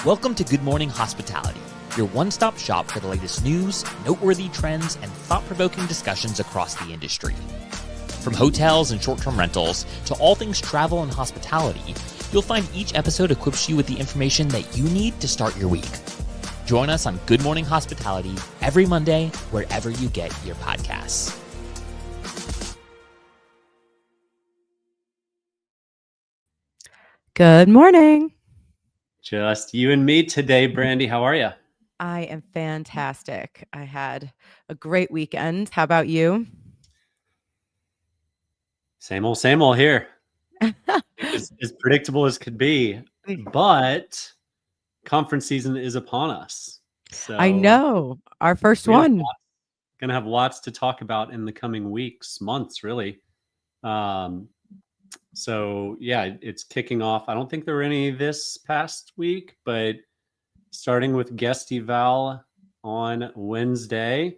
Welcome to Good Morning Hospitality, your one-stop shop for the latest news, noteworthy trends, and thought-provoking discussions across the industry. From hotels and short-term rentals to all things travel and hospitality, you'll find each episode equips you with the information that you need to start your week. Join us on Good Morning Hospitality every Monday, wherever you get your podcasts. Good morning. Just you and me today, Brandy. How are you? I am fantastic. I had a great weekend. How about you? Same old here. as predictable as could be, but conference season is upon us. So I know, our first one. Gonna have lots to talk about in the coming weeks, months, really. So yeah, it's kicking off. I don't think there were any this past week, but starting with guest eval on Wednesday,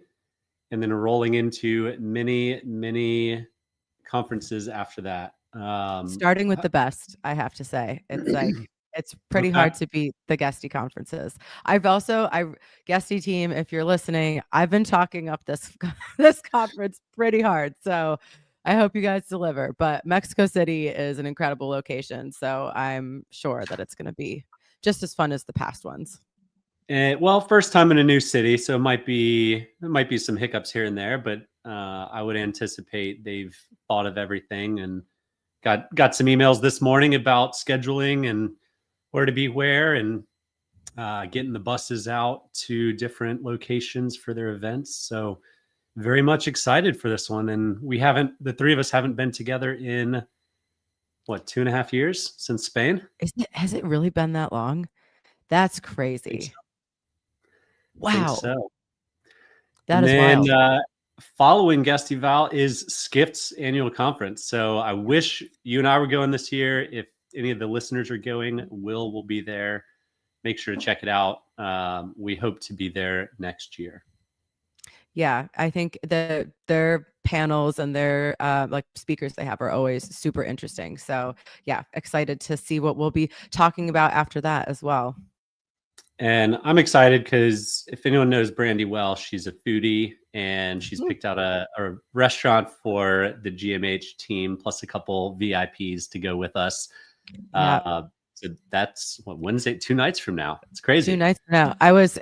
and then rolling into many conferences after that. Starting with the best, I have to say. It's like it's pretty hard to beat the guesty conferences. Guesty team, if you're listening, I've been talking up this conference pretty hard. So I hope you guys deliver. But Mexico City is an incredible location, so I'm sure that it's going to be just as fun as the past ones. Well, first time in a new city, so there might be some hiccups here and there, but I would anticipate they've thought of everything and got some emails this morning about scheduling and where to be where, and getting the buses out to different locations for their events. So very much excited for this one. And the three of us haven't been together in what, 2.5 years since Spain? Has it really been that long? That's crazy. Wow. So. That is wild. Following guest eval is Skift's annual conference. So I wish you and I were going this year. If any of the listeners are going, will be there. Make sure to check it out. We hope to be there next year. Yeah, I think their panels and their like speakers they have are always super interesting. So yeah, excited to see what we'll be talking about after that as well. And I'm excited because if anyone knows Brandy well, she's a foodie and she's picked out a restaurant for the GMH team, plus a couple VIPs to go with us. So that's Wednesday, 2 nights from now. It's crazy. 2 nights from now. It was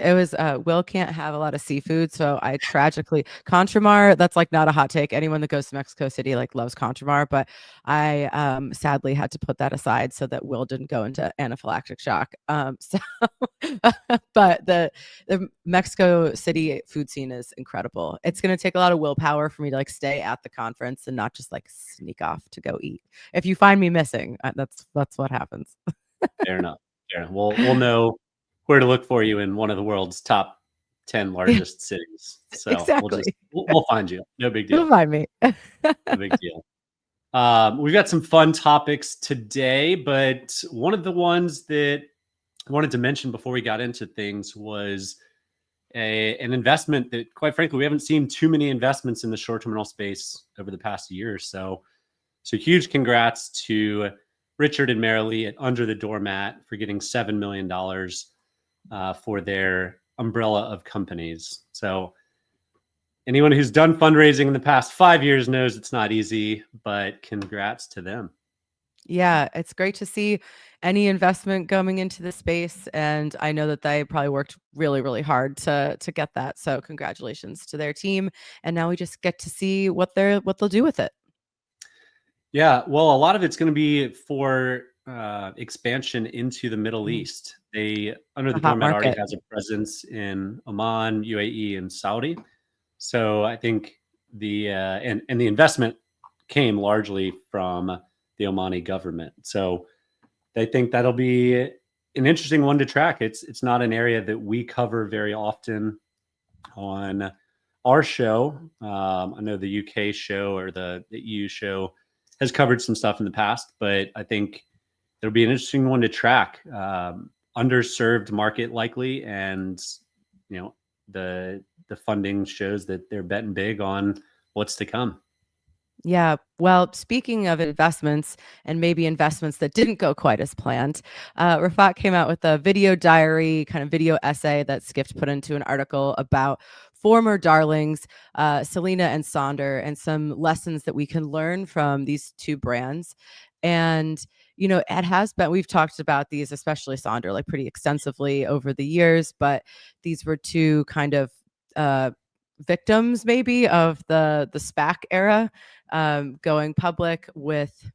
Will can't have a lot of seafood, so I tragically Contramar, that's like not a hot take. Anyone that goes to Mexico City like loves Contramar, but I sadly had to put that aside so that Will didn't go into anaphylactic shock. But the Mexico City food scene is incredible. It's going to take a lot of willpower for me to like stay at the conference and not just like sneak off to go eat. If you find me missing, that's what happens. Fair enough. We'll know where to look for you in one of the world's top 10 largest cities. So exactly. we'll find you. No big deal. You'll find me. No big deal. We've got some fun topics today, but one of the ones that I wanted to mention before we got into things was an investment that, quite frankly, we haven't seen too many investments in the short-term rental space over the past year or so. So huge congrats to Richard and Marilee at Under the Doormat for getting $7 million for their umbrella of companies. So anyone who's done fundraising in the past 5 years knows it's not easy, but congrats to them. Yeah, it's great to see any investment coming into the space. And I know that they probably worked really, really hard to get that. So congratulations to their team. And now we just get to see what they'll do with it. Yeah, well, a lot of it's going to be for expansion into the Middle East. Under the Doormat already has a presence in Oman, UAE, and Saudi. So I think the investment came largely from the Omani government. So I think that'll be an interesting one to track. It's not an area that we cover very often on our show. I know the UK show or the EU show has covered some stuff in the past, but I think it'll be an interesting one to track. Underserved market likely, and the funding shows that they're betting big on what's to come. Yeah. Well, speaking of investments and maybe investments that didn't go quite as planned, Rafat came out with a video diary, kind of video essay that Skift put into an article about former darlings, Selina and Sonder, and some lessons that we can learn from these two brands. And, it has been, we've talked about these, especially Sonder, like pretty extensively over the years, but these were two kind of victims maybe of the SPAC era, going public with,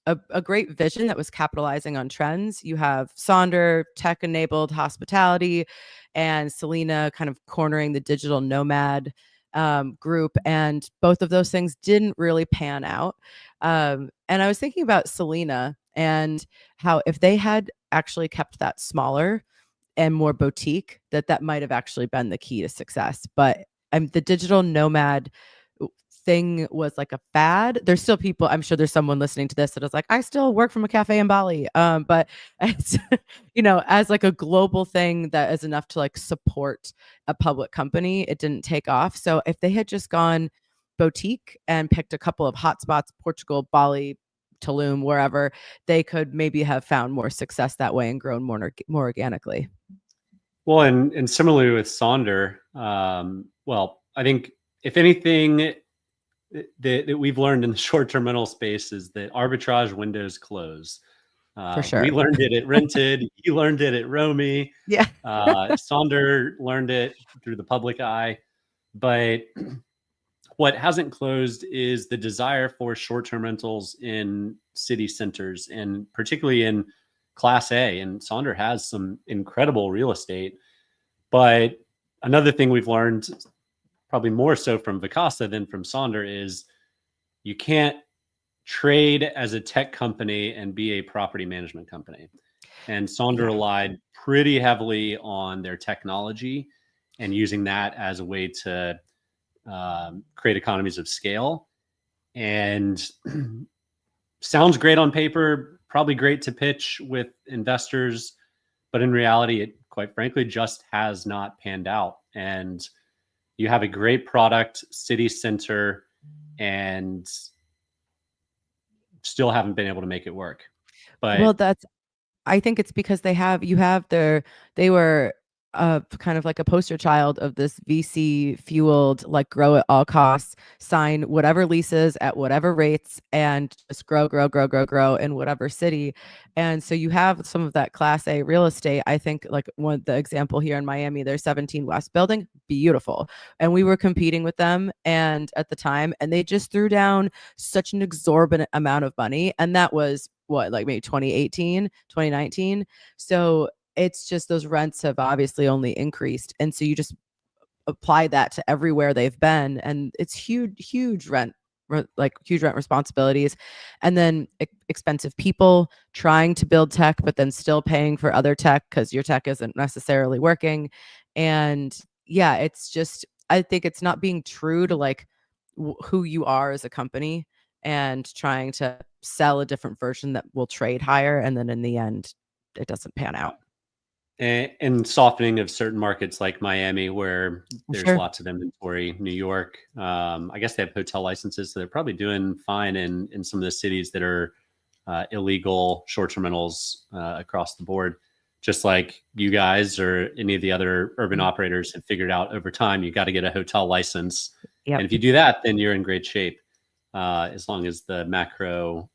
a great vision that was capitalizing on trends. You have Sonder, tech-enabled hospitality, and Selina kind of cornering the digital nomad group. And both of those things didn't really pan out. And I was thinking about Selina and how if they had actually kept that smaller and more boutique, that might have actually been the key to success. But the digital nomad thing was like a fad. There's still people, I'm sure there's someone listening to this that is like, I still work from a cafe in Bali. But it's, as like a global thing that is enough to like support a public company, it didn't take off. So if they had just gone boutique and picked a couple of hotspots, Portugal, Bali, Tulum, wherever, they could maybe have found more success that way and grown more organically. Well, and similarly with Sonder, well, I think if anything that we've learned in the short-term rental space is that arbitrage windows close. For sure. We learned it at Rented. You learned it at Romy. Yeah. Sonder learned it through the public eye. But what hasn't closed is the desire for short-term rentals in city centers, and particularly in Class A. And Sonder has some incredible real estate. But another thing we've learned, probably more so from Vacasa than from Sonder, is you can't trade as a tech company and be a property management company. And Sonder relied pretty heavily on their technology and using that as a way to create economies of scale. And sounds great on paper, probably great to pitch with investors, but in reality, it quite frankly just has not panned out. And you have a great product, city center, and still haven't been able to make it work. But well, I think it's because they were kind of like a poster child of this VC fueled, like grow at all costs, sign whatever leases at whatever rates, and just grow in whatever city. And so you have some of that Class A real estate. I think like the example here in Miami, their 17 West building, beautiful. And we were competing with them and at the time, and they just threw down such an exorbitant amount of money. And that was like maybe 2018, 2019. So it's just those rents have obviously only increased. And so you just apply that to everywhere they've been. And it's huge rent responsibilities. And then expensive people trying to build tech, but then still paying for other tech because your tech isn't necessarily working. And yeah, it's just, I think it's not being true to like who you are as a company and trying to sell a different version that will trade higher. And then in the end, it doesn't pan out. And softening of certain markets like Miami, where there's lots of inventory. New York, I guess they have hotel licenses, so they're probably doing fine in some of the cities that are illegal short-term rentals across the board. Just like you guys or any of the other urban operators have figured out over time, you got to get a hotel license. Yep. And if you do that, then you're in great shape. As long as the macro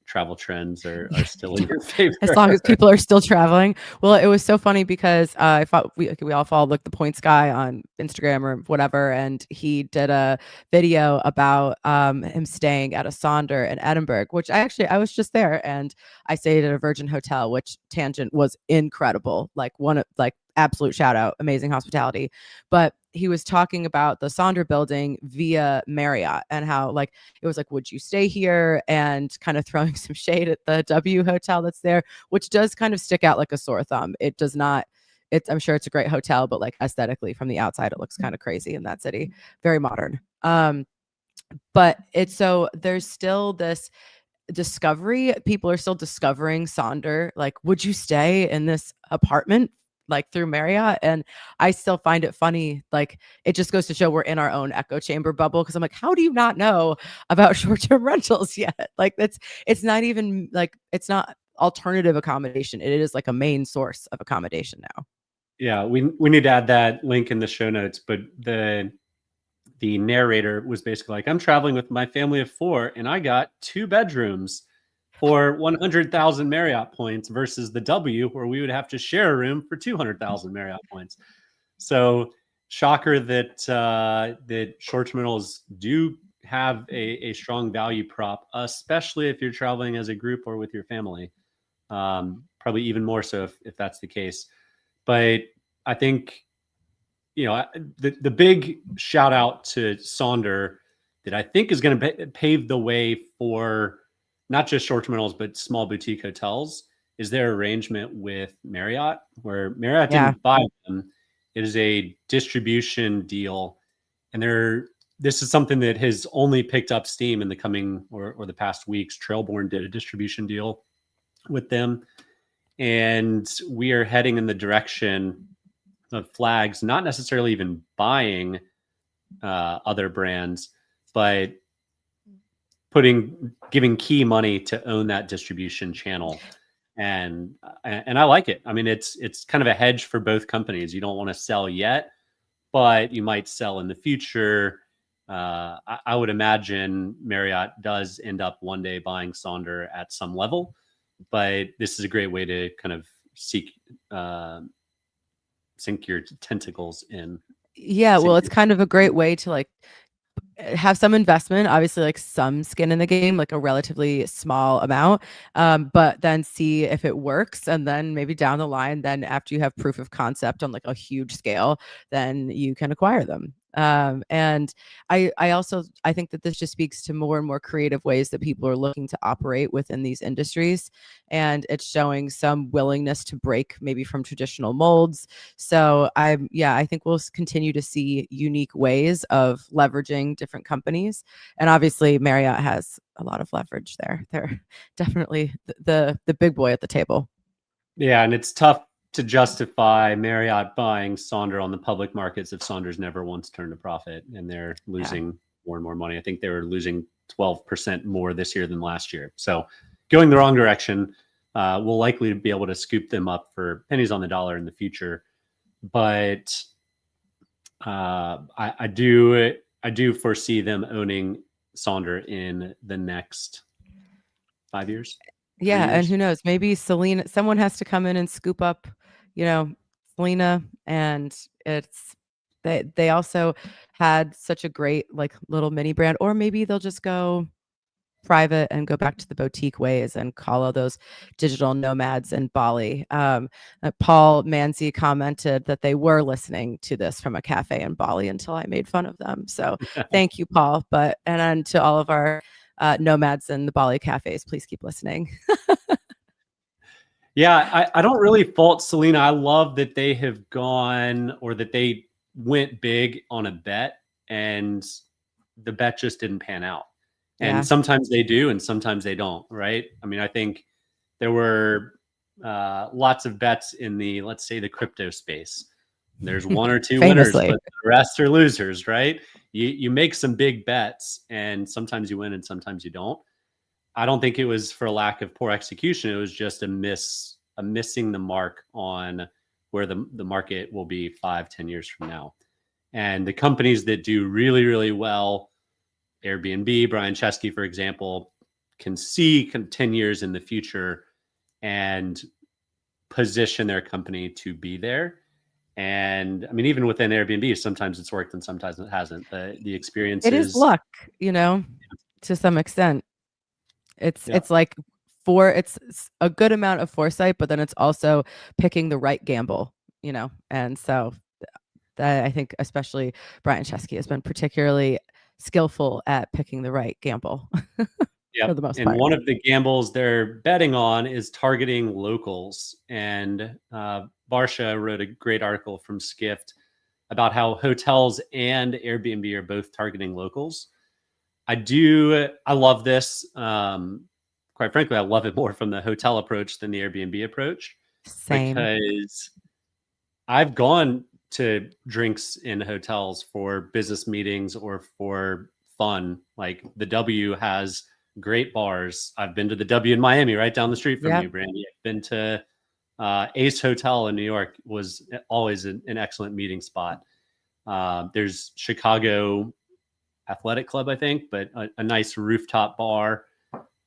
travel trends are still in your favor. As long as people are still traveling. Well, it was so funny because I thought we all follow like the Points guy on Instagram or whatever, and he did a video about him staying at a Sonder in Edinburgh, which I was just there, and I stayed at a Virgin Hotel, which tangent was incredible. Like absolute shout out, amazing hospitality. But he was talking about the Sonder building via Marriott and how like it was like, would you stay here? And kind of throwing some shade at the W hotel that's there, which does kind of stick out like a sore thumb. It does not. I'm sure it's a great hotel, but like aesthetically from the outside, it looks kind of crazy in that city. Very modern. But there's still this discovery. People are still discovering Sonder. Like, would you stay in this apartment like through Marriott. And I still find it funny. Like, it just goes to show we're in our own echo chamber bubble. Cause I'm like, how do you not know about short-term rentals yet? Like, it's not even like, it's not alternative accommodation. It is like a main source of accommodation now. Yeah, we need to add that link in the show notes. But the narrator was basically like, I'm traveling with my family of 4 and I got 2 bedrooms for 100,000 Marriott points versus the W where we would have to share a room for 200,000 Marriott points. So shocker that that short-term rentals do have a strong value prop, especially if you're traveling as a group or with your family. Probably even more so if that's the case. But I think, the big shout out to Sonder that I think is going to pave the way for not just short-term rentals, but small boutique hotels is their arrangement with Marriott, where Marriott didn't buy them. It is a distribution deal. And this is something that has only picked up steam in the coming or the past weeks. Trailborn did a distribution deal with them. And we are heading in the direction of Flags, not necessarily even buying other brands, but giving key money to own that distribution channel. And I like it. I mean, it's kind of a hedge for both companies. You don't want to sell yet, but you might sell in the future. I would imagine Marriott does end up one day buying Sonder at some level, but this is a great way to kind of sink your tentacles in. Yeah, well, it's kind of a great way to like have some investment, obviously, like some skin in the game, like a relatively small amount, but then see if it works. And then maybe down the line, then after you have proof of concept on like a huge scale, then you can acquire them. And I think that this just speaks to more and more creative ways that people are looking to operate within these industries, and it's showing some willingness to break maybe from traditional molds. So I think we'll continue to see unique ways of leveraging different companies, and obviously Marriott has a lot of leverage there. They're definitely the big boy at the table. Yeah, and it's tough to justify Marriott buying Sonder on the public markets if Sonder's never once turned a profit and they're losing more and more money. I think they were losing 12% more this year than last year. So going the wrong direction. We'll likely be able to scoop them up for pennies on the dollar in the future. But I do foresee them owning Sonder in the next 5 years. Yeah, and who knows? Maybe Selina, someone has to come in and scoop up, Selina, and they also had such a great like little mini brand, or maybe they'll just go private and go back to the boutique ways and call all those digital nomads in Bali. Paul Manzi commented that they were listening to this from a cafe in Bali until I made fun of them. So thank you, Paul. And then to all of our nomads in the Bali cafes, please keep listening. Yeah, I don't really fault Selina. I love that they have gone, or that they went big on a bet and the bet just didn't pan out. And sometimes they do and sometimes they don't, right? I mean, I think there were lots of bets in let's say the crypto space. There's one or two winners, but the rest are losers, right? You make some big bets and sometimes you win and sometimes you don't. I don't think it was for a lack of poor execution. It was just a missing the mark on where the market will be 5-10 years from now. And the companies that do really, really well, Airbnb, Brian Chesky, for example, can see 10 years in the future and position their company to be there. And I mean, even within Airbnb, sometimes it's worked and sometimes it hasn't. The experience is luck, to some extent. It's like it's a good amount of foresight, but then it's also picking the right gamble, and so that I think especially Brian Chesky has been particularly skillful at picking the right gamble. For the most part. One of the gambles they're betting on is targeting locals. And Barsha wrote a great article from Skift about how hotels and Airbnb are both targeting locals. I love this. Quite frankly, I love it more from the hotel approach than the Airbnb approach. Same. Because I've gone to drinks in hotels for business meetings or for fun. Like the W has great bars. I've been to the W in Miami, right down the street from Yep. you, Brandy. I've been to Ace Hotel in New York, was always an excellent meeting spot. There's Chicago Athletic Club, I think, but a nice rooftop bar.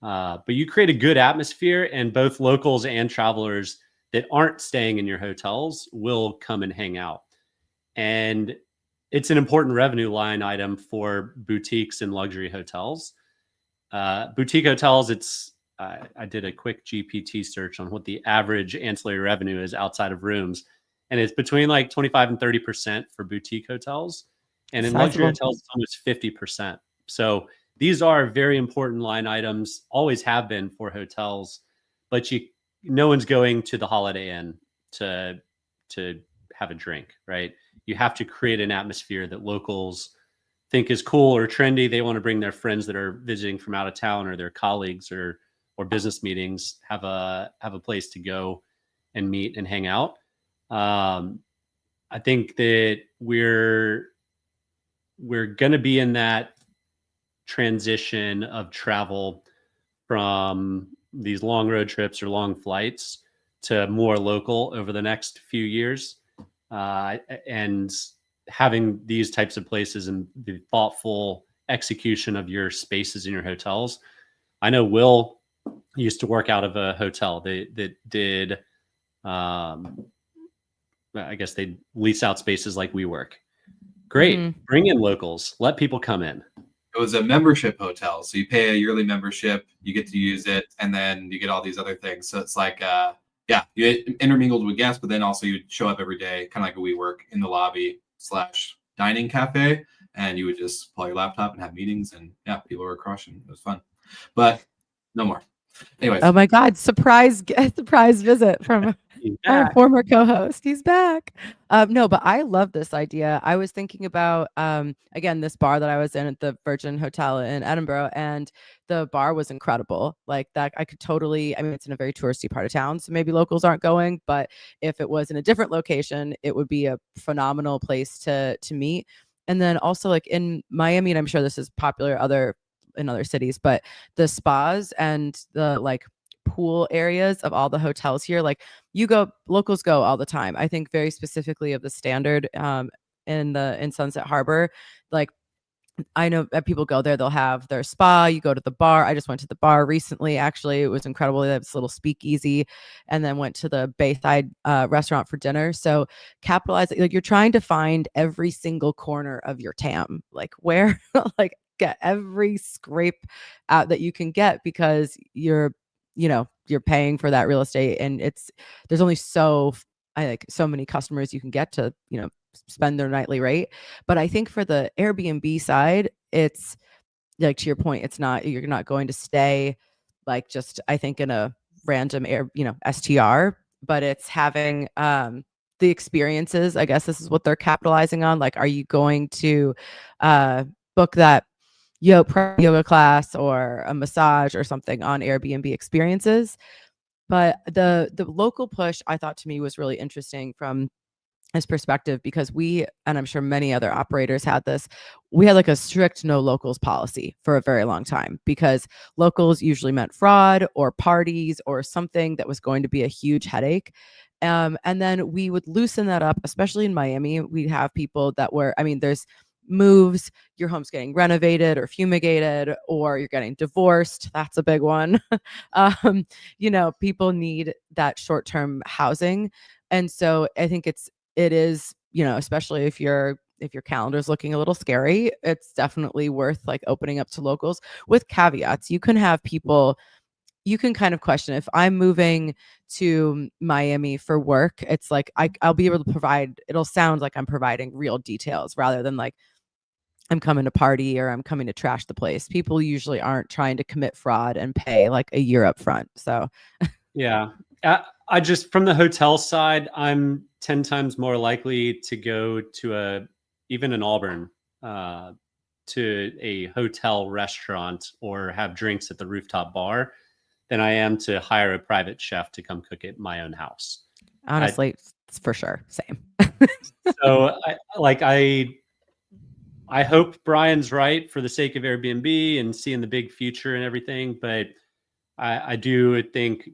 But you create a good atmosphere, and both locals and travelers that aren't staying in your hotels will come and hang out. And it's an important revenue line item for boutiques and luxury hotels. Boutique hotels, I did a quick GPT search on what the average ancillary revenue is outside of rooms, and it's between like 25 and 30% for boutique hotels. And in luxury hotels, it's almost 50%. So these are very important line items, always have been for hotels, but no one's going to the Holiday Inn to have a drink, right? You have to create an atmosphere that locals think is cool or trendy. They want to bring their friends that are visiting from out of town, or their colleagues, or business meetings, have a place to go and meet and hang out. I think that we're going to be in that transition of travel from these long road trips or long flights to more local over the next few years. And having these types of places and the thoughtful execution of your spaces in your hotels. I know Will used to work out of a hotel that did, I guess they lease out spaces like WeWork. Great. Mm-hmm. Bring in locals. Let people come in. It was a membership hotel. So you pay a yearly membership, you get to use it, and then you get all these other things. So it's like, you intermingled with guests, but then also you show up every day, kind of like a WeWork, in the lobby / dining cafe, and you would just pull your laptop and have meetings, and people were crushing. It was fun, but no more. Anyways. Oh my God! Surprise visit from our former co-host. He's back. No, but I love this idea. I was thinking about again, this bar that I was in at the Virgin Hotel in Edinburgh, and the bar was incredible. Like that, I could totally. I mean, it's in a very touristy part of town, so maybe locals aren't going. But if it was in a different location, it would be a phenomenal place to meet. And then also, like in Miami, and I'm sure this is popular in other cities, but the spas and the like pool areas of all the hotels here, like locals go all the time. I think very specifically of the Standard in Sunset Harbor. Like I know that people go there, they'll have their spa, you go to the bar. I just went to the bar recently. Actually, it was incredible. They have this little speakeasy, and then went to the Bayside restaurant for dinner. So capitalize, like you're trying to find every single corner of your TAM, like where like get every scrape out that you can get, because you're paying for that real estate, and there's only so many customers you can get to spend their nightly rate. But I think for the Airbnb side, it's like, to your point, you're not going to stay like just, I think, in a random STR, but it's having the experiences. I guess this is what they're capitalizing on. Like, are you going to book that yoga class or a massage or something on Airbnb experiences? But the local push, I thought, to me was really interesting from this perspective, because and I'm sure many other operators had this, we had like a strict no locals policy for a very long time, because locals usually meant fraud or parties or something that was going to be a huge headache. And then we would loosen that up, especially in Miami. We'd have people that were, there's moves, your home's getting renovated or fumigated, or you're getting divorced. That's a big one. People need that short-term housing. And so I think it is, especially if your calendar's looking a little scary, it's definitely worth like opening up to locals with caveats. You can have people, you can kind of question, if I'm moving to Miami for work, it's like I'll be able to provide, it'll sound like I'm providing real details rather than like I'm coming to party or I'm coming to trash the place. People usually aren't trying to commit fraud and pay like a year up front. So yeah. I just, from the hotel side, I'm 10 times more likely to go to even in Auburn, to a hotel restaurant or have drinks at the rooftop bar than I am to hire a private chef to come cook at my own house. Honestly, It's for sure. Same. So I hope Brian's right for the sake of Airbnb and seeing the big future and everything. But I do think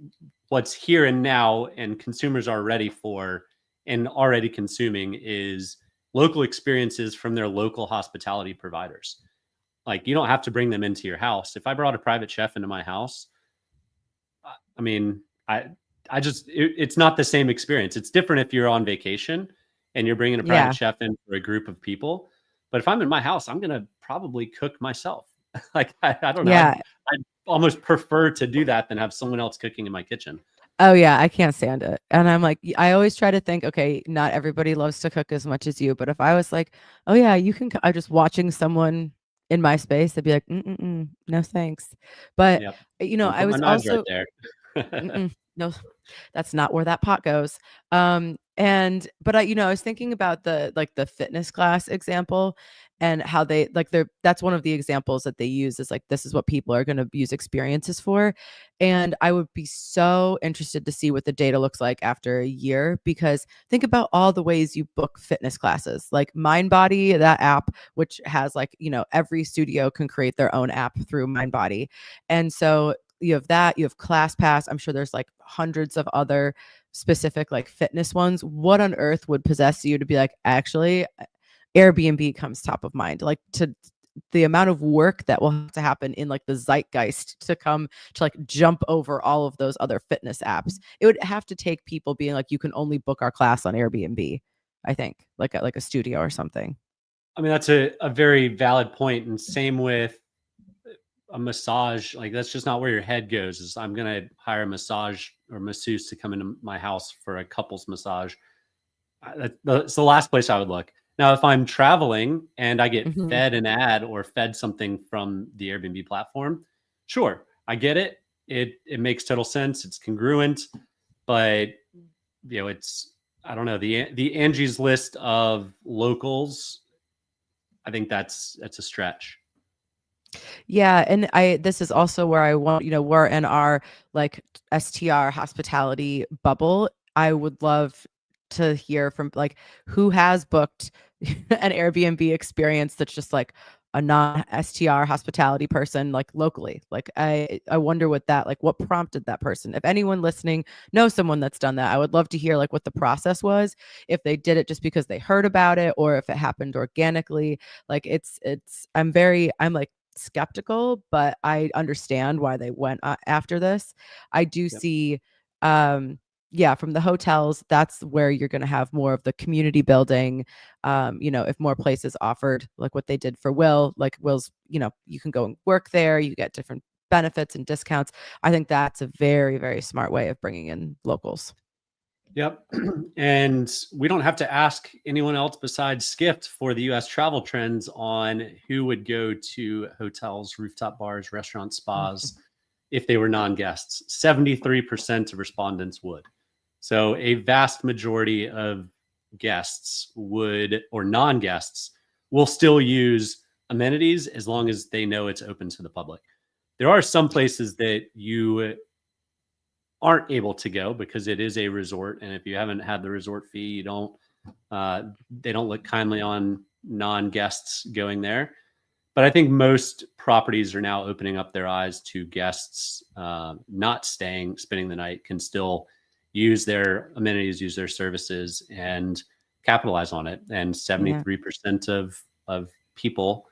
what's here and now and consumers are ready for and already consuming is local experiences from their local hospitality providers. Like, you don't have to bring them into your house. If I brought a private chef into my house, I mean, it's not the same experience. It's different if you're on vacation and you're bringing a private chef in for a group of people. But if I'm in my house, I'm going to probably cook myself. Like, I don't know. Yeah. I'd almost prefer to do that than have someone else cooking in my kitchen. Oh yeah, I can't stand it. And I'm like, I always try to think, okay, not everybody loves to cook as much as you, but if I was like, oh yeah, you can, I'm just watching someone in my space, I'd be like, no thanks. But Yep. I was also right there. no, that's not where that pot goes. But I was thinking about the fitness class example and how that's one of the examples that they use is like, this is what people are going to use experiences for. And I would be so interested to see what the data looks like after a year, because think about all the ways you book fitness classes, like MindBody, that app, which has every studio can create their own app through MindBody. And so you have that, you have ClassPass. I'm sure there's like hundreds of other specific like fitness ones. What on earth would possess you to be like, actually, Airbnb comes top of mind, like to the amount of work that will have to happen in like the zeitgeist to come to like jump over all of those other fitness apps. It would have to take people being like, you can only book our class on Airbnb, I think, like a studio or something. I mean, that's a very valid point. And same with a massage. Like, that's just not where your head goes. Is I'm going to hire a massage or masseuse to come into my house for a couple's massage. That's the last place I would look. Now, if I'm traveling and I get fed an ad or fed something from the Airbnb platform, sure, I get it. It makes total sense. It's congruent, but it's, I don't know, the Angie's List of locals. I think that's a stretch. Yeah, and this is also where I want, we're in our like STR hospitality bubble. I would love to hear from like who has booked an Airbnb experience that's just like a non-STR hospitality person, like locally. Like I wonder what prompted that person. If anyone listening knows someone that's done that, I would love to hear like what the process was, if they did it just because they heard about it or if it happened organically. Like I'm like skeptical, but I understand why they went after this. I do see from the hotels, that's where you're going to have more of the community building. If more places offered like what they did for Will, like Will's, you can go and work there, you get different benefits and discounts. I think that's a very, very smart way of bringing in locals. Yep. And we don't have to ask anyone else besides Skift for the US travel trends on who would go to hotels, rooftop bars, restaurants, spas if they were non-guests. 73% of respondents would. So a vast majority of guests would, or non-guests, will still use amenities as long as they know it's open to the public. There are some places that you aren't able to go because it is a resort, and if you haven't had the resort fee, they don't look kindly on non-guests going there. But I think most properties are now opening up their eyes to guests not spending the night can still use their amenities, use their services, and capitalize on it. And 73% of people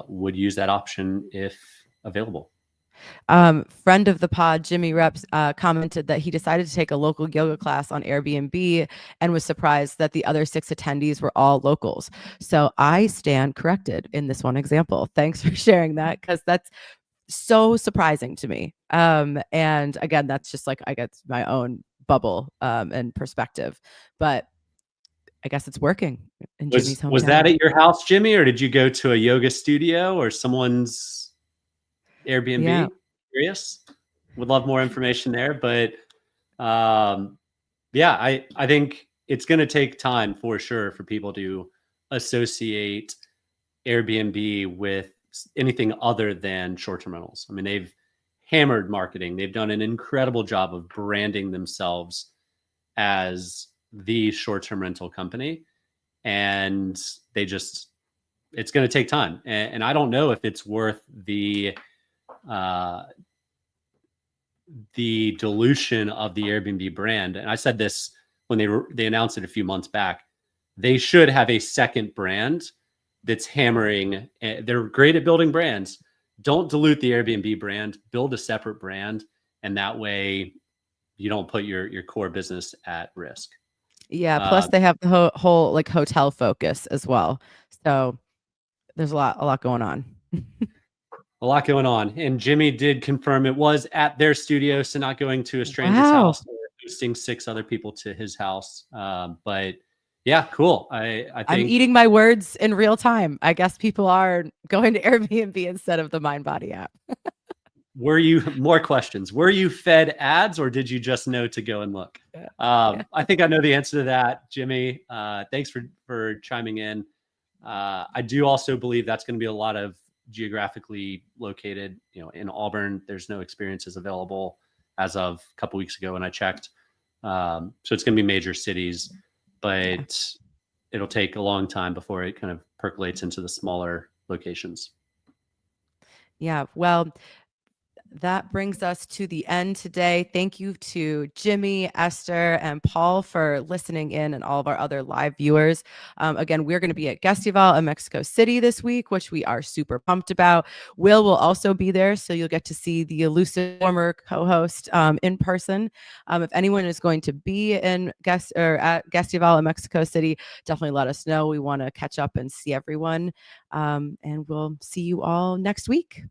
would use that option if available. Friend of the pod, Jimmy Reps, commented that he decided to take a local yoga class on Airbnb and was surprised that the other 6 attendees were all locals. So I stand corrected in this one example. Thanks for sharing that, because that's so surprising to me. And again, that's just like, I guess my own bubble and perspective, but I guess it's working in Jimmy's hometown. Was that at your house, Jimmy, or did you go to a yoga studio or someone's Airbnb? Yeah. Curious. Would love more information there, but I think it's going to take time for sure for people to associate Airbnb with anything other than short-term rentals. I mean, they've hammered marketing. They've done an incredible job of branding themselves as the short-term rental company, and it's going to take time. And I don't know if it's worth the dilution of the Airbnb brand. And I said this when they announced it a few months back. They should have a second brand that's hammering. They're great at building brands. Don't dilute the Airbnb brand. Build a separate brand, and that way you don't put your core business at risk. Yeah. Plus, they have the whole like hotel focus as well. So there's a lot going on. A lot going on. And Jimmy did confirm it was at their studio, so not going to a stranger's house or hosting 6 other people to his house. But yeah, cool. I think I'm eating my words in real time. I guess people are going to Airbnb instead of the MindBody app. More questions? Were you fed ads, or did you just know to go and look? I think I know the answer to that, Jimmy. Thanks for chiming in. I do also believe that's going to be a lot of geographically located. In Auburn, there's no experiences available as of a couple weeks ago when I checked. So it's going to be major cities, but it'll take a long time before it kind of percolates into the smaller locations. Yeah. Well, that brings us to the end today. Thank you to Jimmy, Esther, and Paul for listening in, and all of our other live viewers. Again, we're going to be at Guestival in Mexico City this week, which we are super pumped about. Will also be there, so you'll get to see the elusive former co-host in person. If anyone is going to be at Guestival in Mexico City, definitely let us know. We want to catch up and see everyone, and we'll see you all next week.